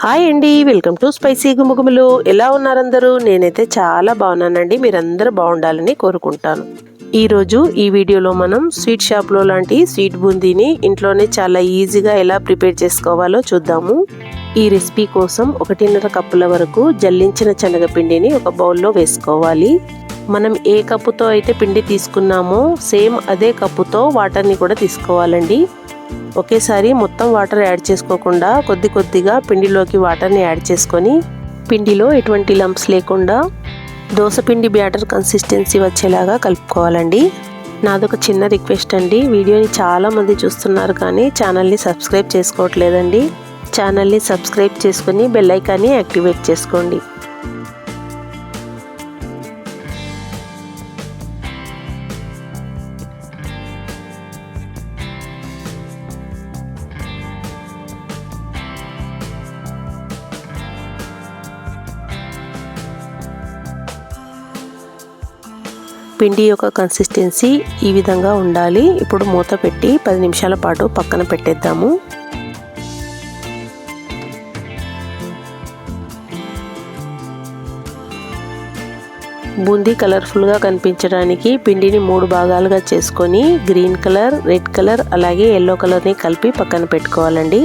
Hi అండి, welcome to spicy గుమగుమలు. ఎలా ఉన్నారందరూ? నేనైతే చాలా బాగున్నానండి. మీరందరూ బాగుండాలని కోరుకుంటాను. ఈరోజు ఈ వీడియోలో మనం స్వీట్ షాప్లో లాంటి స్వీట్ బూందీని ఇంట్లోనే చాలా ఈజీగా ఎలా ప్రిపేర్ చేసుకోవాలో చూద్దాము. ఈ రెసిపీ కోసం 1.5 కప్పుల వరకు జల్లించిన శనగపిండిని ఒక బౌల్లో వేసుకోవాలి. మనం ఏ కప్పుతో అయితే పిండి తీసుకున్నామో సేమ్ అదే కప్పుతో వాటర్ని కూడా తీసుకోవాలండి. ఒకేసారి మొత్తం వాటర్ యాడ్ చేసుకోకుండా కొద్ది కొద్దిగా పిండిలోకి వాటర్ని యాడ్ చేసుకొని పిండిలో ఎటువంటి లంప్స్ లేకుండా దోసపిండి బ్యాటర్ కన్సిస్టెన్సీ వచ్చేలాగా కలుపుకోవాలండి. నాదొక చిన్న రిక్వెస్ట్ అండి, వీడియోని చాలామంది చూస్తున్నారు కానీ ఛానల్ని సబ్స్క్రైబ్ చేసుకోవట్లేదండి. ఛానల్ని సబ్స్క్రైబ్ చేసుకొని బెల్ ఐకాన్ని యాక్టివేట్ చేసుకోండి. పిండి యొక్క కన్సిస్టెన్సీ ఈ విధంగా ఉండాలి. ఇప్పుడు మూత పెట్టి 10 నిమిషాల పాటు పక్కన పెట్టేద్దాము. బూందీ కలర్ఫుల్గా కనిపించడానికి పిండిని 3 భాగాలుగా చేసుకొని గ్రీన్ కలర్, రెడ్ కలర్ అలాగే ఎల్లో కలర్ని కలిపి పక్కన పెట్టుకోవాలండి.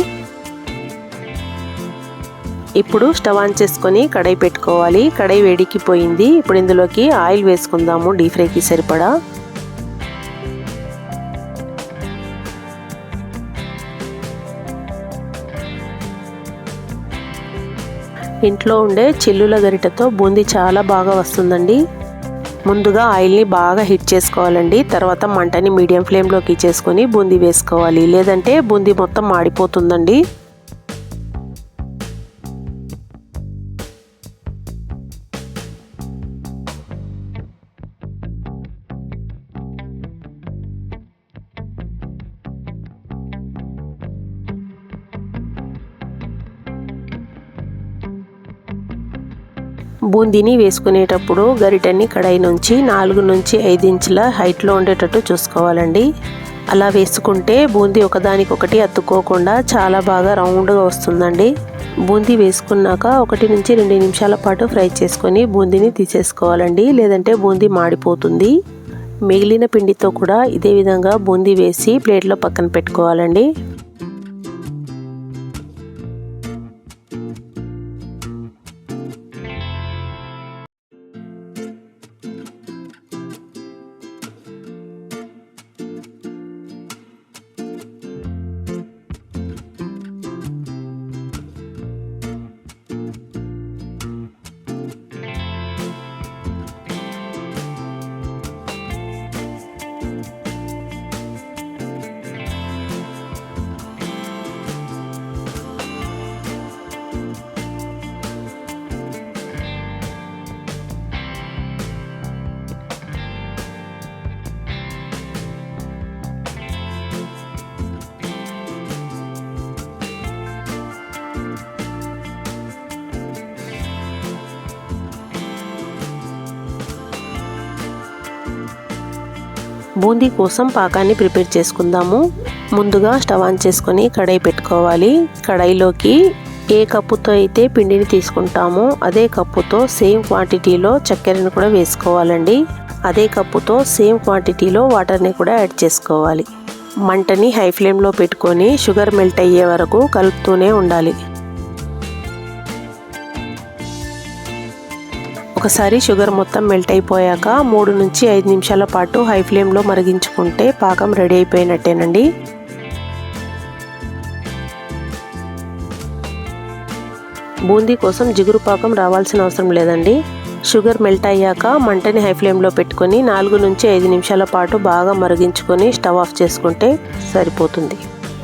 ఇప్పుడు స్టవ్ ఆన్ చేసుకొని కడాయి పెట్టుకోవాలి. కడాయి వేడికిపోయింది. ఇప్పుడు ఇందులోకి ఆయిల్ వేసుకుందాము డీప్ ఫ్రైకి సరిపడా. ఇంట్లో ఉండే చిల్లుల గరిటెతో బూందీ చాలా బాగా వస్తుందండి. ముందుగా ఆయిల్ని బాగా హీట్ చేసుకోవాలండి. తర్వాత మంటని మీడియం ఫ్లేమ్లోకి చేసుకొని బూందీ వేసుకోవాలి, లేదంటే బూందీ మొత్తం మాడిపోతుందండి. బూందీని వేసుకునేటప్పుడు గరిటెని కడాయి నుంచి 4 నుంచి 5 ఇంచుల హైట్లో ఉండేటట్టు చూసుకోవాలండి. అలా వేసుకుంటే బూందీ ఒకదానికొకటి అతుక్కోకుండా చాలా బాగా రౌండ్గా వస్తుందండి. బూందీ వేసుకున్నాక 1 నుంచి 2 నిమిషాల పాటు ఫ్రై చేసుకొని బూందీని తీసేసుకోవాలండి, లేదంటే బూందీ మాడిపోతుంది. మిగిలిన పిండితో కూడా ఇదే విధంగా బూందీ వేసి ప్లేట్లో పక్కన పెట్టుకోవాలండి. బూందీ కోసం పాకాన్ని ప్రిపేర్ చేసుకుందాము. ముందుగా స్టవ్ ఆన్ చేసుకొని కడాయి పెట్టుకోవాలి. కడాయిలోకి ఏ కప్పుతో అయితే పిండిని తీసుకుంటామో అదే కప్పుతో సేమ్ క్వాంటిటీలో చక్కెరను కూడా వేసుకోవాలండి. అదే కప్పుతో సేమ్ క్వాంటిటీలో వాటర్ని కూడా యాడ్ చేసుకోవాలి. మంటని హై ఫ్లేమ్లో పెట్టుకొని షుగర్ మెల్ట్ అయ్యే వరకు కలుపుతూనే ఉండాలి. ఒకసారి షుగర్ మొత్తం మెల్ట్ అయిపోయాక 3 నుంచి 5 నిమిషాల పాటు హై ఫ్లేమ్లో మరిగించుకుంటే పాకం రెడీ అయిపోయినట్టేనండి. బూందీ కోసం జిగురు పాకం రావాల్సిన అవసరం లేదండి. షుగర్ మెల్ట్ అయ్యాక మంటని హై ఫ్లేమ్లో పెట్టుకొని 4 నుంచి 5 నిమిషాల పాటు బాగా మరిగించుకొని స్టవ్ ఆఫ్ చేసుకుంటే సరిపోతుంది.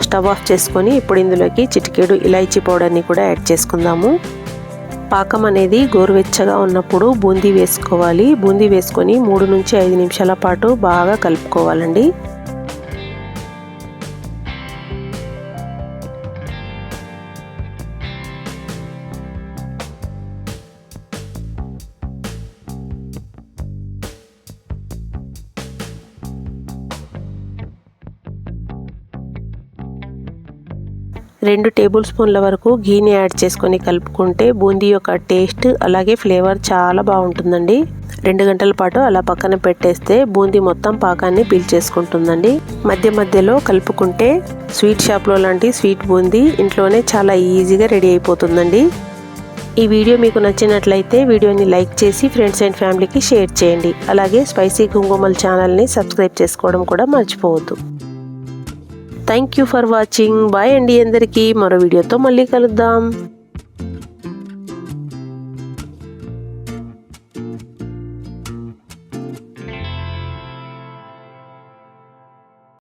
స్టవ్ ఆఫ్ చేసుకొని ఇప్పుడు ఇందులోకి చిటికెడు ఇలాచీ పౌడర్ని కూడా యాడ్ చేసుకుందాము. పాకం అనేది గోరువెచ్చగా ఉన్నప్పుడు బూందీ వేసుకోవాలి. బూందీ వేసుకొని 3 నుంచి 5 నిమిషాల పాటు బాగా కలుపుకోవాలండి. 2 టేబుల్ స్పూన్ల వరకు ఘీని యాడ్ చేసుకొని కలుపుకుంటే బూందీ యొక్క టేస్ట్ అలాగే ఫ్లేవర్ చాలా బాగుంటుందండి. 2 గంటల పాటు అలా పక్కన పెట్టేస్తే బూందీ మొత్తం పాకాన్ని పీల్చేసుకుంటుందండి. మధ్య మధ్యలో కలుపుకుంటే స్వీట్ షాప్లో లాంటి స్వీట్ బూందీ ఇంట్లోనే చాలా ఈజీగా రెడీ అయిపోతుందండి. ఈ వీడియో మీకు నచ్చినట్లయితే వీడియోని లైక్ చేసి ఫ్రెండ్స్ అండ్ ఫ్యామిలీకి షేర్ చేయండి. అలాగే స్పైసీ గుంగుమల్ ఛానల్ని సబ్స్క్రైబ్ చేసుకోవడం కూడా మర్చిపోవద్దు. Thank you for watching. Bye అండి అందరికీ. మరో వీడియోతో మళ్ళీ కలుద్దాం.